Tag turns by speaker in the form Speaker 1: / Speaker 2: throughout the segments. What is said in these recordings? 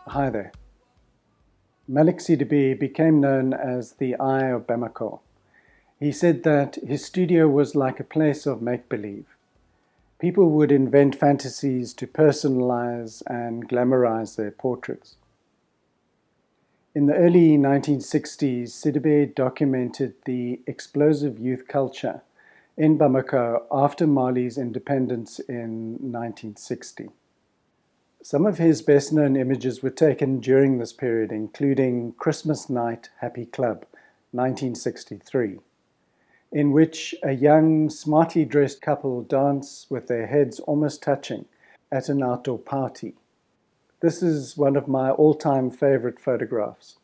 Speaker 1: Hi there. Malick Sidibé became known as the Eye of Bamako. He said that his studio was like a place of make-believe. People would invent fantasies to personalise and glamorise their portraits. In the early 1960s, Sidibe documented the explosive youth culture in Bamako after Mali's independence in 1960. Some of his best-known images were taken during this period, including Christmas Night Happy Club, 1963, in which a young, smartly dressed couple dance with their heads almost touching at an outdoor party. This is one of my all-time favorite photographs.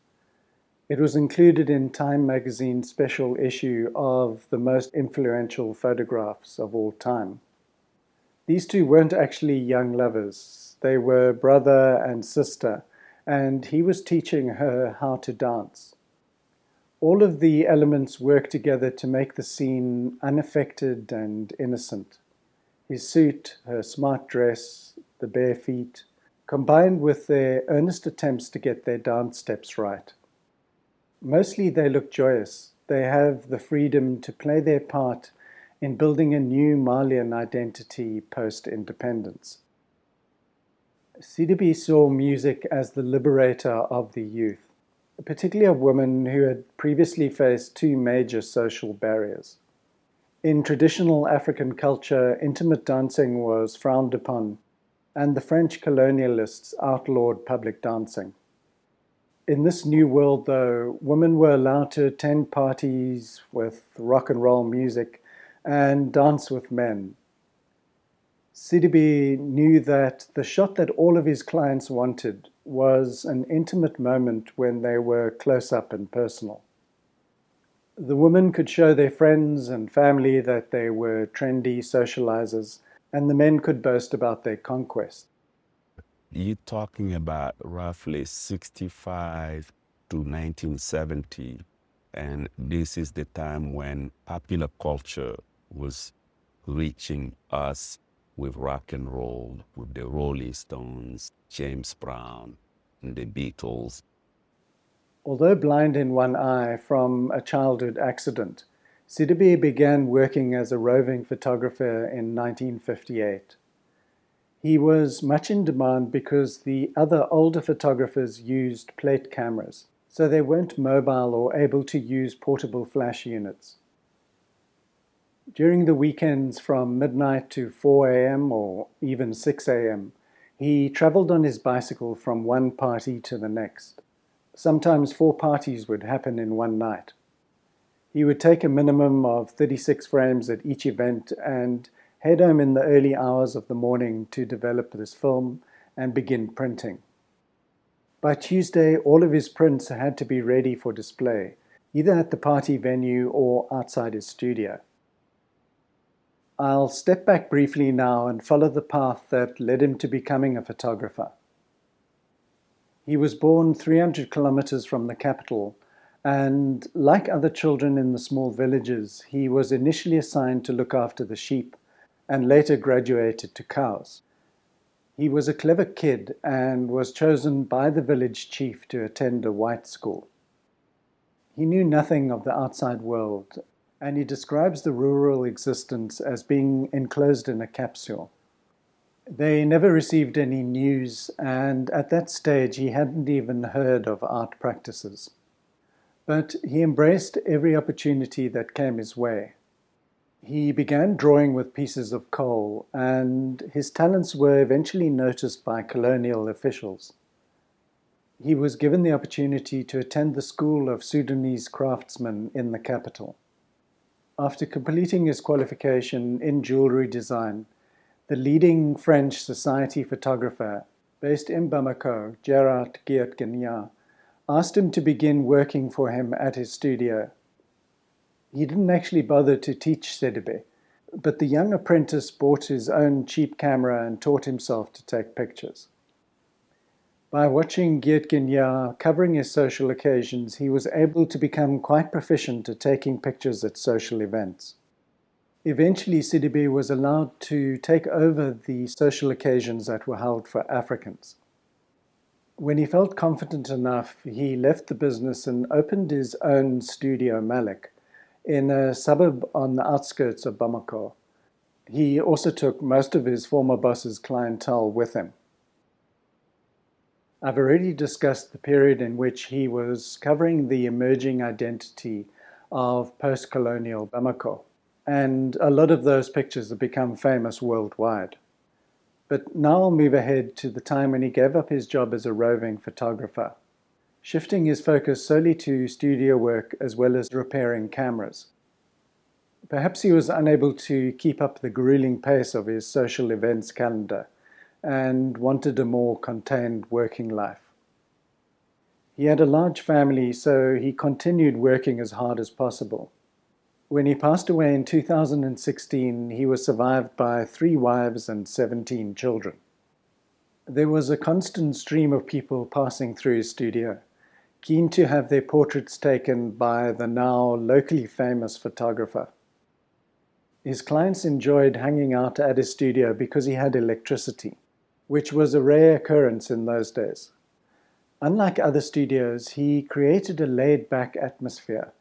Speaker 1: It was included in Time magazine's special issue of the most influential photographs of all time. These two weren't actually young lovers. They were brother and sister, and he was teaching her how to dance. All of the elements work together to make the scene unaffected and innocent. His suit, her smart dress, the bare feet, combined with their earnest attempts to get their dance steps right. Mostly they look joyous. They have the freedom to play their part in building a new Malian identity post-independence. Sidibe saw music as the liberator of the youth, particularly of women who had previously faced two major social barriers. In traditional African culture, intimate dancing was frowned upon, and the French colonialists outlawed public dancing. In this new world, though, women were allowed to attend parties with rock and roll music and dance with men. Sidibe knew that the shot that all of his clients wanted was an intimate moment when they were close up and personal. The women could show their friends and family that they were trendy socializers, and the men could boast about their conquest.
Speaker 2: You're talking about roughly 65 to 1970, and this is the time when popular culture was reaching us with rock and roll, with the Rolling Stones, James Brown, and the Beatles.
Speaker 1: Although blind in one eye from a childhood accident, Sidibe began working as a roving photographer in 1958. He was much in demand because the other older photographers used plate cameras, so they weren't mobile or able to use portable flash units. During the weekends from midnight to 4 a.m. or even 6 a.m., he traveled on his bicycle from one party to the next. Sometimes 4 parties would happen in one night. He would take a minimum of 36 frames at each event and head home in the early hours of the morning to develop this film and begin printing. By Tuesday, all of his prints had to be ready for display, either at the party venue or outside his studio. I'll step back briefly now and follow the path that led him to becoming a photographer. He was born 300 kilometers from the capital, and like other children in the small villages, he was initially assigned to look after the sheep and later graduated to cows. He was a clever kid and was chosen by the village chief to attend a white school. He knew nothing of the outside world, and he describes the rural existence as being enclosed in a capsule. They never received any news, and at that stage he hadn't even heard of art practices. But he embraced every opportunity that came his way. He began drawing with pieces of coal, and his talents were eventually noticed by colonial officials. He was given the opportunity to attend the School of Sudanese Craftsmen in the capital. After completing his qualification in jewelry design, the leading French society photographer, based in Bamako, Gerard Guillet-Guignard, asked him to begin working for him at his studio. He didn't actually bother to teach Sidibe, but the young apprentice bought his own cheap camera and taught himself to take pictures. By watching Guillet-Guignard covering his social occasions, he was able to become quite proficient at taking pictures at social events. Eventually, Sidibe was allowed to take over the social occasions that were held for Africans. When he felt confident enough, he left the business and opened his own studio, Malick, in a suburb on the outskirts of Bamako. He also took most of his former boss's clientele with him. I've already discussed the period in which he was covering the emerging identity of post-colonial Bamako, and a lot of those pictures have become famous worldwide. But now I'll move ahead to the time when he gave up his job as a roving photographer, shifting his focus solely to studio work as well as repairing cameras. Perhaps he was unable to keep up the grueling pace of his social events calendar and wanted a more contained working life. He had a large family, so he continued working as hard as possible. When he passed away in 2016, he was survived by 3 wives and 17 children. There was a constant stream of people passing through his studio, keen to have their portraits taken by the now locally famous photographer. His clients enjoyed hanging out at his studio because he had electricity, which was a rare occurrence in those days. Unlike other studios, he created a laid-back atmosphere,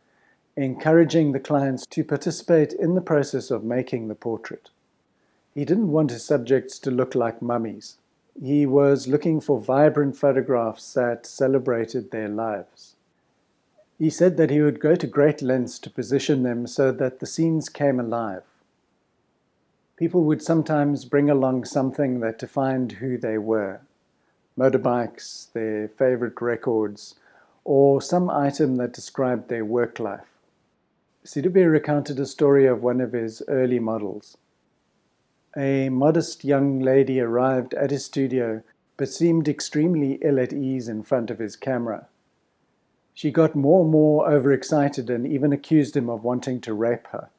Speaker 1: encouraging the clients to participate in the process of making the portrait. He didn't want his subjects to look like mummies. He was looking for vibrant photographs that celebrated their lives. He said that he would go to great lengths to position them so that the scenes came alive. People would sometimes bring along something that defined who they were: motorbikes, their favorite records, or some item that described their work life. Sidibe recounted a story of one of his early models. A modest young lady arrived at his studio but seemed extremely ill at ease in front of his camera. She got more and more overexcited and even accused him of wanting to rape her.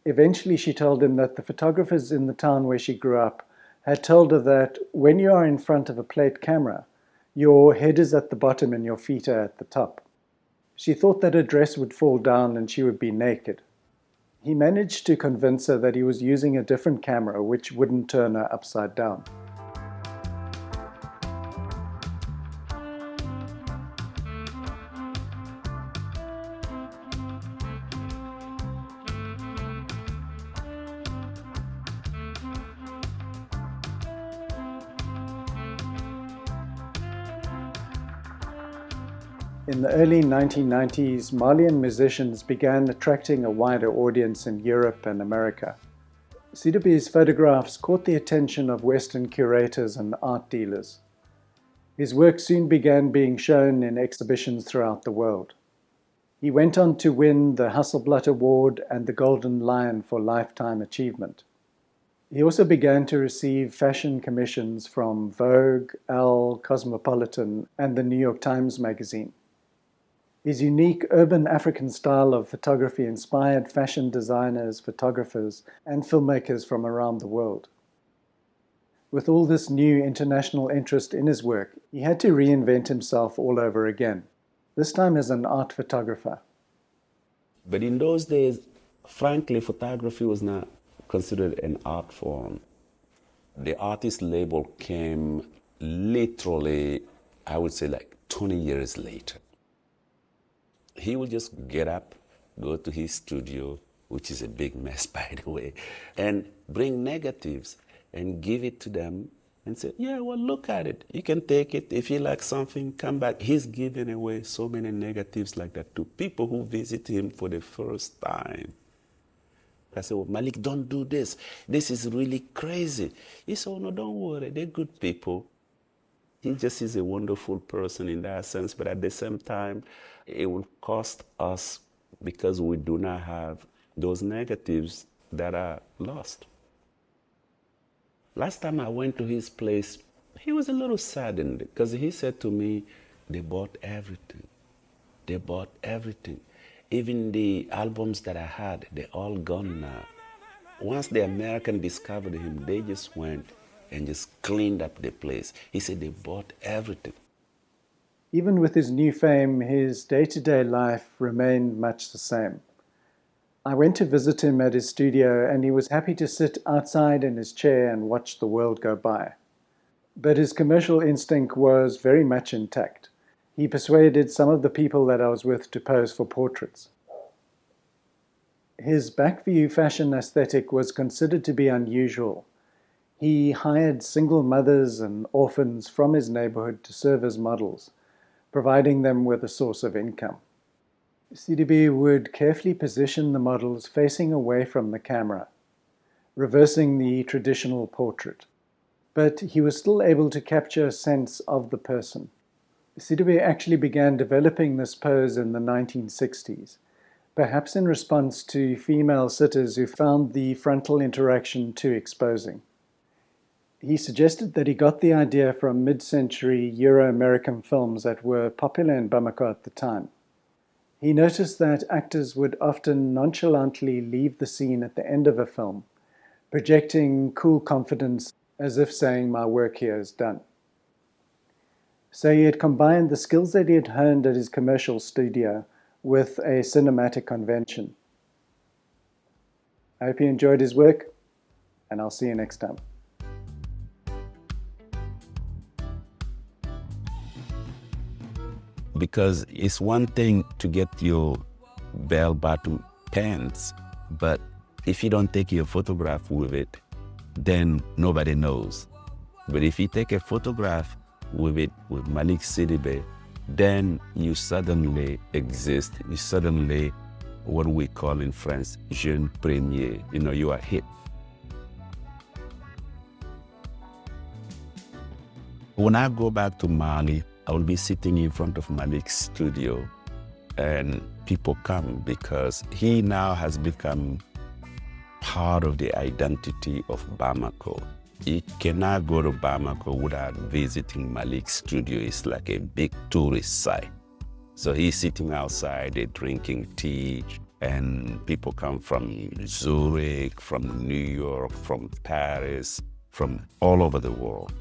Speaker 1: Eventually, she told him that the photographers in the town where she grew up had told her that when you are in front of a plate camera, your head is at the bottom and your feet are at the top. She thought that her dress would fall down and she would be naked. He managed to convince her that he was using a different camera which wouldn't turn her upside down. In the early 1990s, Malian musicians began attracting a wider audience in Europe and America. Sidibe's photographs caught the attention of Western curators and art dealers. His work soon began being shown in exhibitions throughout the world. He went on to win the Hasselblad Award and the Golden Lion for Lifetime Achievement. He also began to receive fashion commissions from Vogue, Elle, Cosmopolitan, and the New York Times Magazine. His unique urban African style of photography inspired fashion designers, photographers, and filmmakers from around the world. With all this new international interest in his work, he had to reinvent himself all over again, this time as an art photographer.
Speaker 2: But in those days, frankly, photography was not considered an art form. The artist label came literally, I would say, like 20 years later. He would just get up, go to his studio, which is a big mess, by the way, and bring negatives and give it to them and say, yeah, well, look at it. You can take it. If you like something, come back. He's giving away so many negatives like that to people who visit him for the first time. I said, well, Malick, don't do this. This is really crazy. He said, oh, no, don't worry. They're good people. He just is a wonderful person in that sense, but at the same time, it will cost us because we do not have those negatives that are lost. Last time I went to his place, he was a little saddened because he said to me, they bought everything. They bought everything. Even the albums that I had, they're all gone now. Once the American discovered him, they just went and just cleaned up the place. He said they bought everything.
Speaker 1: Even with his new fame, his day-to-day life remained much the same. I went to visit him at his studio, and he was happy to sit outside in his chair and watch the world go by. But his commercial instinct was very much intact. He persuaded some of the people that I was with to pose for portraits. His back-view fashion aesthetic was considered to be unusual. He hired single mothers and orphans from his neighborhood to serve as models, providing them with a source of income. Sidibe would carefully position the models facing away from the camera, reversing the traditional portrait. But he was still able to capture a sense of the person. Sidibe actually began developing this pose in the 1960s, perhaps in response to female sitters who found the frontal interaction too exposing. He suggested that he got the idea from mid-century Euro-American films that were popular in Bamako at the time. He noticed that actors would often nonchalantly leave the scene at the end of a film, projecting cool confidence as if saying, "My work here is done." So he had combined the skills that he had honed at his commercial studio with a cinematic convention. I hope you enjoyed his work, and I'll see you next time.
Speaker 2: Because it's one thing to get your bell-bottom pants, but if you don't take your photograph with it, then nobody knows. But if you take a photograph with it, with Malick Sidibé, then you suddenly exist. You suddenly, what we call in France, jeune premier. You are hip. When I go back to Mali, I will be sitting in front of Malick's studio, and people come because he now has become part of the identity of Bamako. You cannot go to Bamako without visiting Malick's studio. It's like a big tourist site. So he's sitting outside, they're drinking tea, and people come from Zurich, from New York, from Paris, from all over the world.